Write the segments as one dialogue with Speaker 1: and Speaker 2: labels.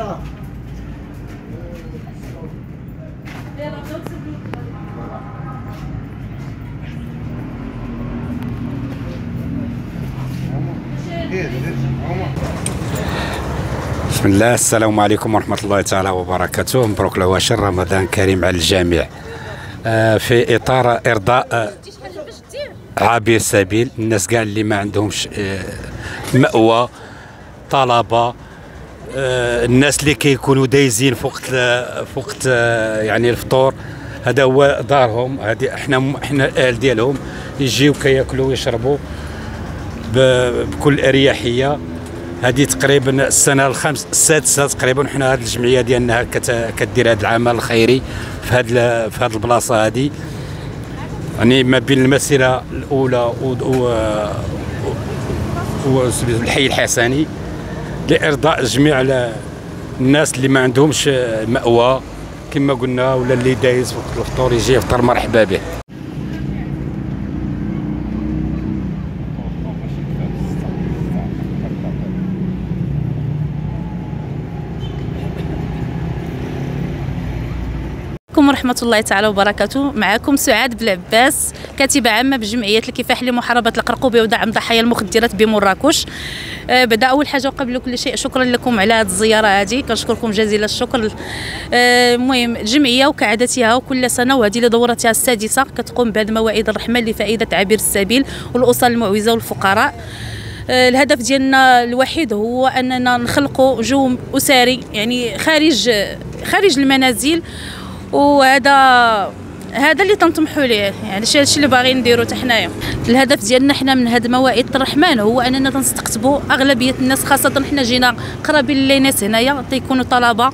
Speaker 1: بسم الله، السلام عليكم ورحمة الله تعالى وبركاته. مبروك العواشر، رمضان كريم على الجميع. في إطار إرضاء عابر سبيل، الناس كاع اللي ما عندهمش مأوى، طلبة، الناس اللي كيكونوا دايزين فوق يعني الفطور، هذا هو دارهم. هذه احنا الأهل ديالهم يجيو كياكلوا ويشربوا بكل أريحية. هذه تقريبا السنه السادسه تقريبا حنا هذه الجمعيه ديالنا كدير هذا العمل الخيري في هذه البلاصه هذه، يعني ما بين المسيره الاولى والحي الحسني، لارضاء جميع الناس اللي ما عندهمش مأوى كما قلنا، ولا اللي دايز وقت الفطور يجي يفطر مرحبا به.
Speaker 2: ورحمة الله تعالى وبركاته. معكم سعاد بالعباس، كاتبة عامة بجمعية الكفاح لمحاربة القرقوبة ودعم ضحايا المخدرات بمراكش. بدأ أول حاجة وقبل كل شيء شكرا لكم على هذه الزيارة هذه، كنشكركم جزيل الشكر. المهم الجمعية وكعادتها وكل سنة، وهذه لدورتها السادسة، كتقوم بهذه موائد الرحمة لفائدة عابر السبيل والأسر المعوزة والفقراء. الهدف ديالنا الوحيد هو أننا نخلقوا جو أسري، يعني خارج المنازل، وهذا اللي تنطمحوا ليه، يعني الشيء اللي باغيين نديرو حتى حنايا. الهدف ديالنا حنا من هاد موائد الرحمن هو اننا تنستقطبوا اغلبيه الناس، خاصه حنا جينا قرابين للناس هنايا تيكونوا طلبه،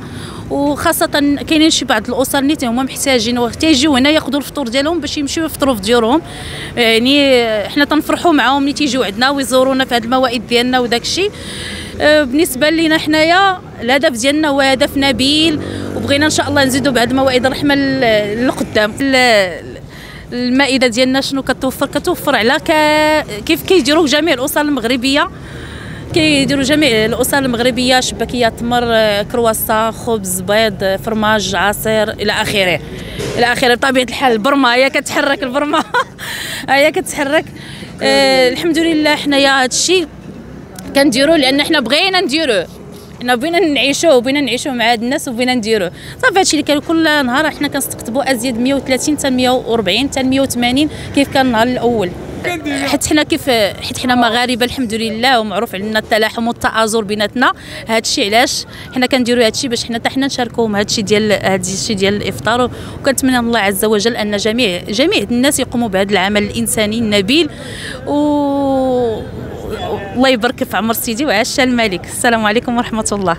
Speaker 2: وخاصه كاينين شي بعض الاسر اللي هما محتاجين وقت يجيو هنا ياخذوا الفطور ديالهم باش يمشيو يفطروا في ديورهم. يعني حنا تنفرحوا معاهم ملي تيجيو عندنا ويزورونا في هاد الموائد ديالنا وداك الشيء. بالنسبه لينا حنايا الهدف ديالنا هو هدف نبيل، وبغينا ان شاء الله نزيدوا بعد موائد الرحمه للقدام. المائده ديالنا شنو كتوفر على كيف كيديروا جميع الاسر المغربيه، كيديروا جميع الاسر المغربيه، شباكيه تمر، كرواسا، خبز، بيض، فرماج، عصير، الى اخره الى اخره. بطبيعه الحال البرمه هي كتحرك، البرمه هي كتحرك. الحمد لله حنايا هذا الشيء كنديرو لان حنا بغينا نديروه، حنا بغينا نعيشوه مع هاد الناس، وبغينا نديروه صافي. هادشي اللي كان كل نهار حنا كنستقطبوا ازيد 130 حتى 140 حتى 180 كيف كان النهار الاول. حيت حنا مغاربه الحمد لله، ومعروف علينا التلاحم والتآزر بيناتنا. هادشي علاش حنا كنديروا هادشي باش حنا حتى حنا نشاركوهم هادشي ديال الافطار. وكنتمنى من الله عز وجل ان جميع الناس يقوموا بهذا العمل الانساني النبيل. الله يبارك في عمر سيدي وعاش الملك. السلام عليكم ورحمه الله.